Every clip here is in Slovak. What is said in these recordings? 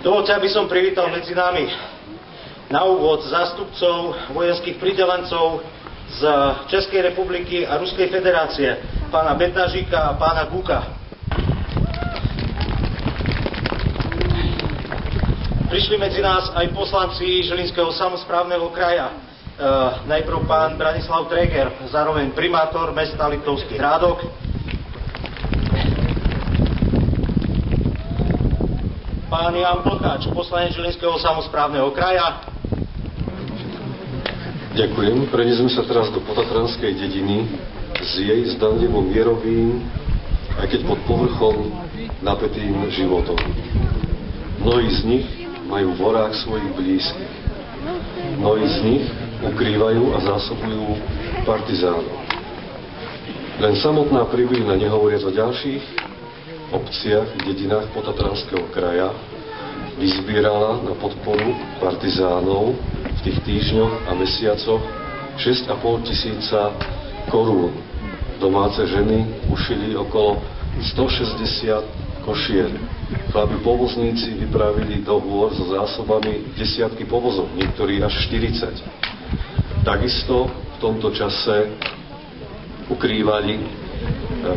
Dovoľte, aby som privítal medzi nami na úvod zástupcov vojenských pridelencov z Českej republiky a Ruskej federácie, pána Bednažíka a pána Guka. Prišli medzi nás aj poslanci Žilinského samosprávneho kraja. Najprv pán Branislav Tréger, zároveň primátor mesta Liptovský Hrádok. Pán Jan Plcháč, poslanec Žilinského samosprávneho kraja. Ďakujem. Preniesme sa teraz do potatranskej dediny s jej zdanlivo mierovým, aj keď pod povrchom napätým životom. Mnohí z nich majú v horách svojich blízkych. Mnohí z nich ukrývajú a zásobujú partizánov. Len samotná Pribylina, nehovoriac o ďalších obciach, dedinách potatranského kraja, vyzbierala na podporu partizánov v tých týždňoch a mesiacoch 6,5 tisíca korún. Domáce ženy ušili okolo 160 košier. Chlapi povozníci vypravili do hôr so zásobami desiatky povozov, niektorí až 40. Takisto v tomto čase ukrývali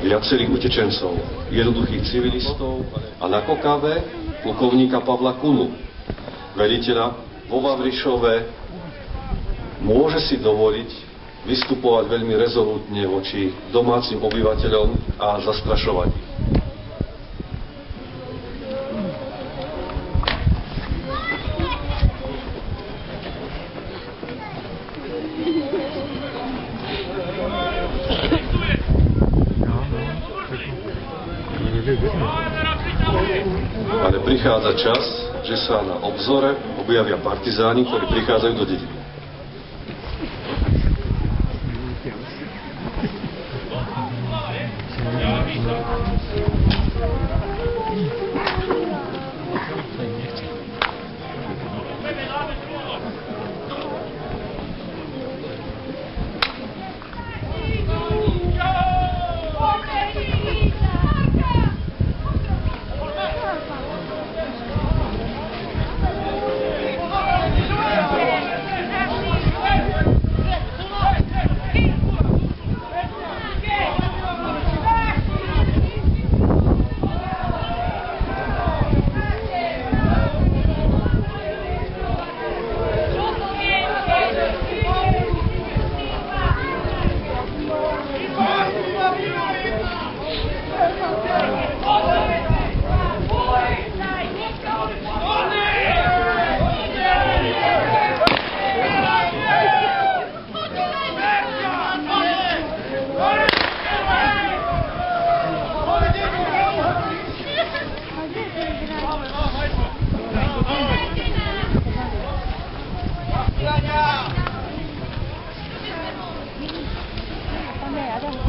viacerých utečencov, jednoduchých civilistov a na Kokave plukovníka Pavla Kunu, veliteľa vo Vavrišove, môže si dovoliť vystupovať veľmi rezolútne voči domácim obyvateľom a zastrašovať ich. Ale prichádza čas, že sa na obzore objavia partizáni, ktorí prichádzajú do dediny.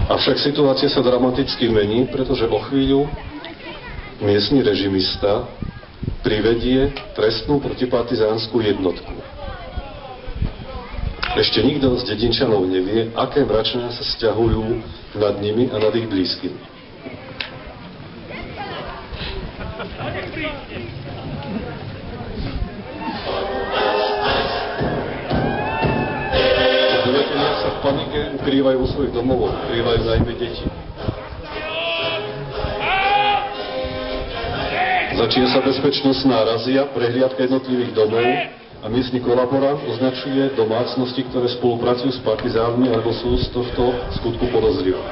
Avšak situácia sa dramaticky mení, pretože o chvíľu miestny režimista privedie trestnú protipartizánsku jednotku. Ešte nikto z dedinčanov nevie, aké mračná sa sťahujú nad nimi a nad ich blízkymi. V panike ukrývajú vo svojich domovoch, ukrývajú najmä deti. Začína sa bezpečnostná razia, prehliadka jednotlivých domov a miestny kolaborant označuje domácnosti, ktoré spolupracujú s partizánmi alebo sú z tohto skutku podozrivé.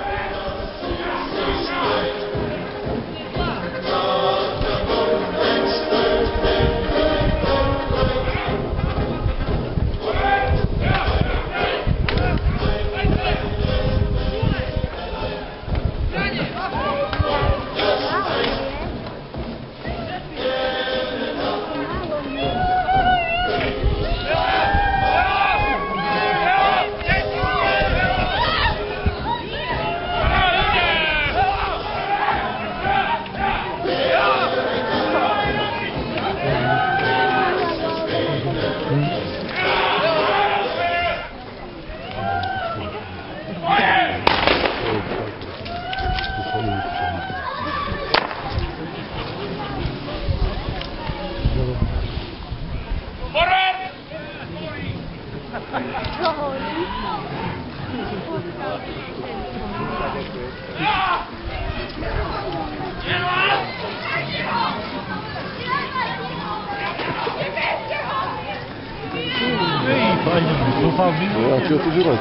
Ja, čo tu žívať?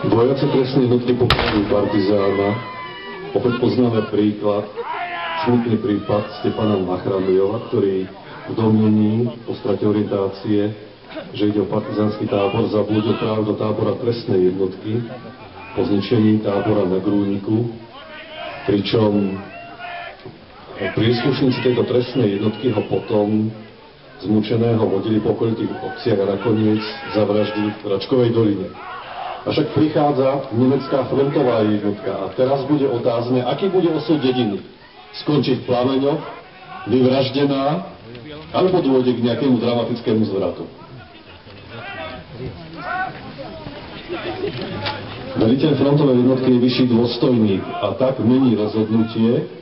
Vojaci trestnej jednotky popravujú partizána. Opäť poznáme príklad, smutný prípad Stepana Machranujova, ktorý v domnení po strate orientácie, že ide o partizánsky tábor, zablúdil práve do tábora trestnej jednotky po zničení tábora na Grúniku, pričom príslušníci tejto trestnej jednotky ho potom zmučeného vodili po okolitých obciach a nakoniec zavraždili v Račkovej doline. Avšak prichádza nemecká frontová jednotka a teraz bude otázne, aký bude osud dediny. Skončiť v plameňoch, vyvraždená, alebo dôjde k nejakému dramatickému zvratu. Veliteľ frontovej jednotky je vyšší dôstojník a tak mení rozhodnutie.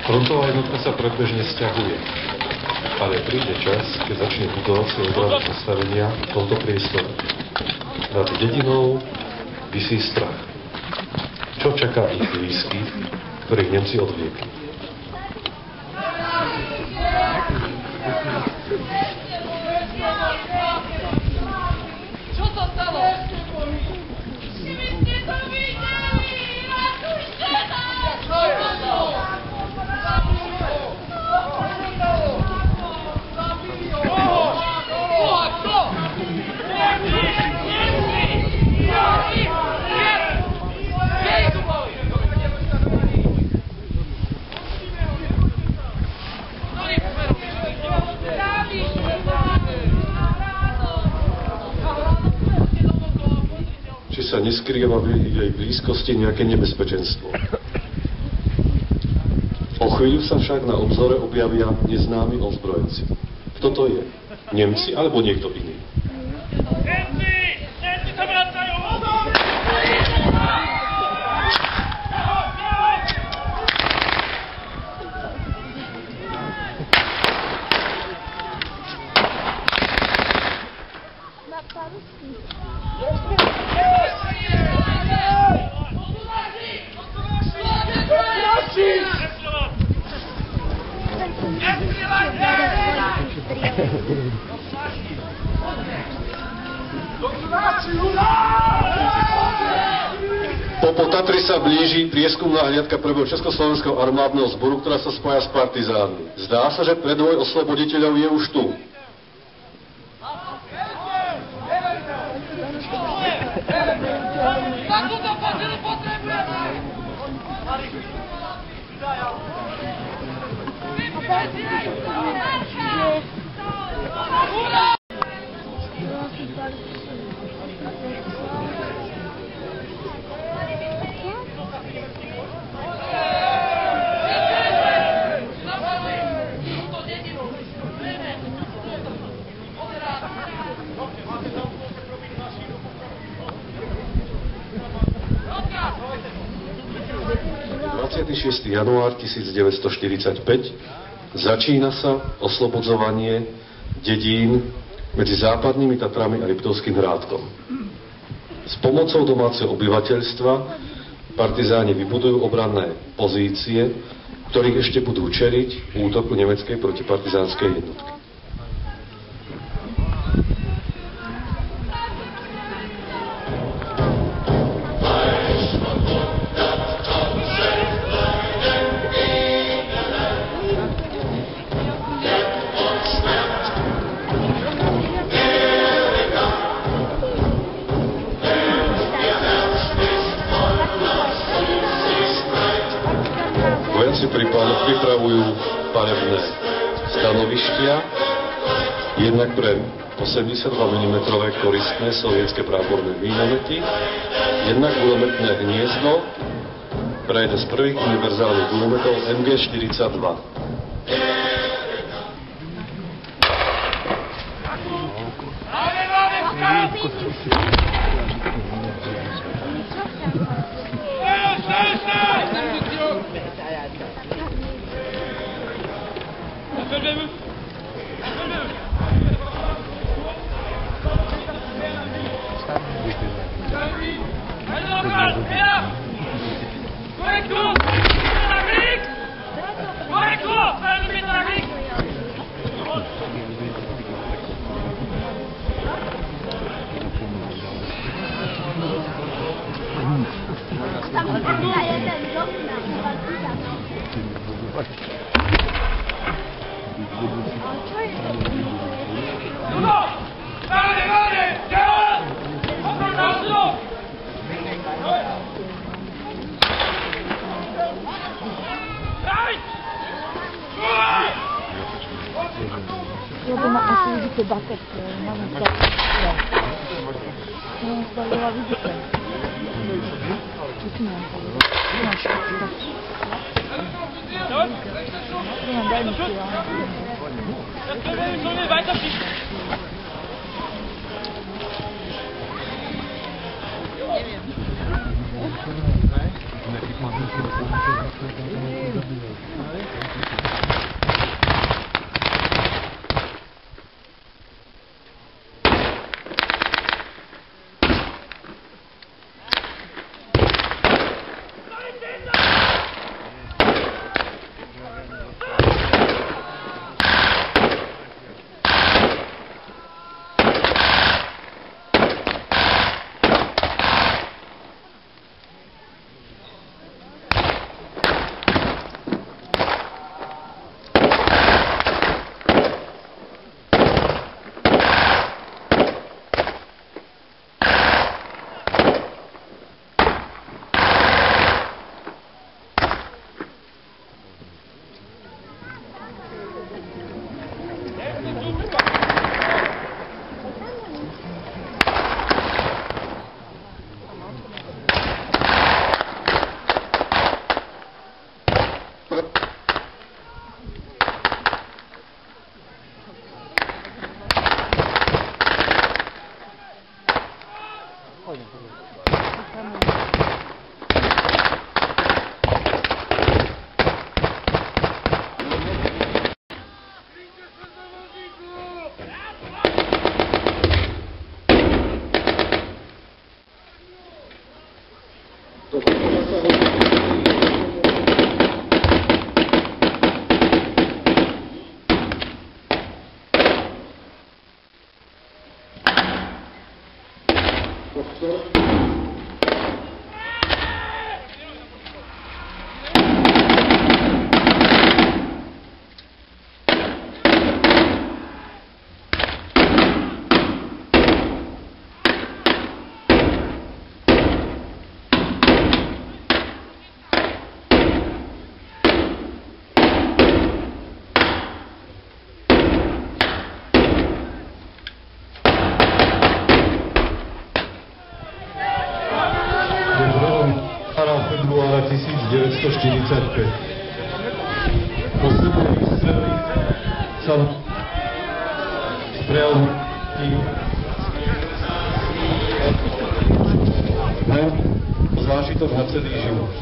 Frontová jednotka sa predbežne sťahuje, ale príde čas, keď začne budovať svoje obranné postavenia v tomto priestore. Nad dedinou visí strach. Čo čaká ich blízkych, ktorých Nemci odvliekli? Čo sa stalo? Či sa neskrýva v jej blízkosti nejaké nebezpečenstvo. O chvíľu sa však na obzore objavia neznámi ozbrojenci. Kto to je? Nemci alebo niekto iný? Nemci sa vracajú! Po Tatry sa blíži prieskumná hliadka prvého Československého armádneho zboru, ktorá sa spája s partizánmi. Zdá sa, že predvoj osloboditeľov je už tu. Január 1945 začína sa oslobodzovanie dedín medzi západnými Tatrami a Liptovským Hrádkom. S pomocou domáceho obyvateľstva partizáni vybudujú obranné pozície, ktorých ešte budú čeliť útoku nemeckej protipartizánskej jednotky. pripravujú palebné stanovištia, jednak pre 82 mm koristné sovietské práporné mínomety, jednak gulometné hniezdo pre jeden z prvých univerzálnych gulometov MG-42. Ja to asi vidíte baket, máme baket. No, stavila vidíte. Tu mám to. Tu máš to. Tu mám, daj mi si, ja. februára 1945. Postupne výstrely sa strel zážitok na celý život.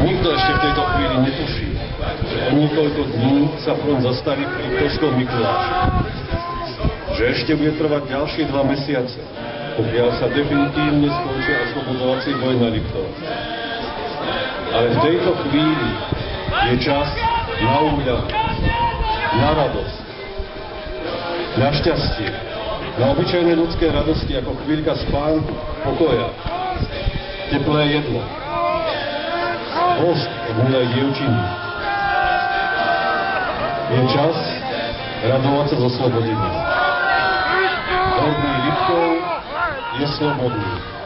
Nikto ešte v tejto chvíli netuší, že o niekoľko dní sa front zastaví pri Liptovskom Mikuláši. Že ešte bude trvať ďalšie 2 mesiace, pokiaľ sa definitívne skončí oslobodovací boj na Liptov. Ale v tejto chvíli je čas na úľavu, na radosť, na šťastie, na obyčajné ľudské radosti ako chvíľka spánku, pokoja, teplé jedlo, bosk od milej dievčiny. Je čas radovať sa zo slobodenia. Rodný Liptov je slobodný.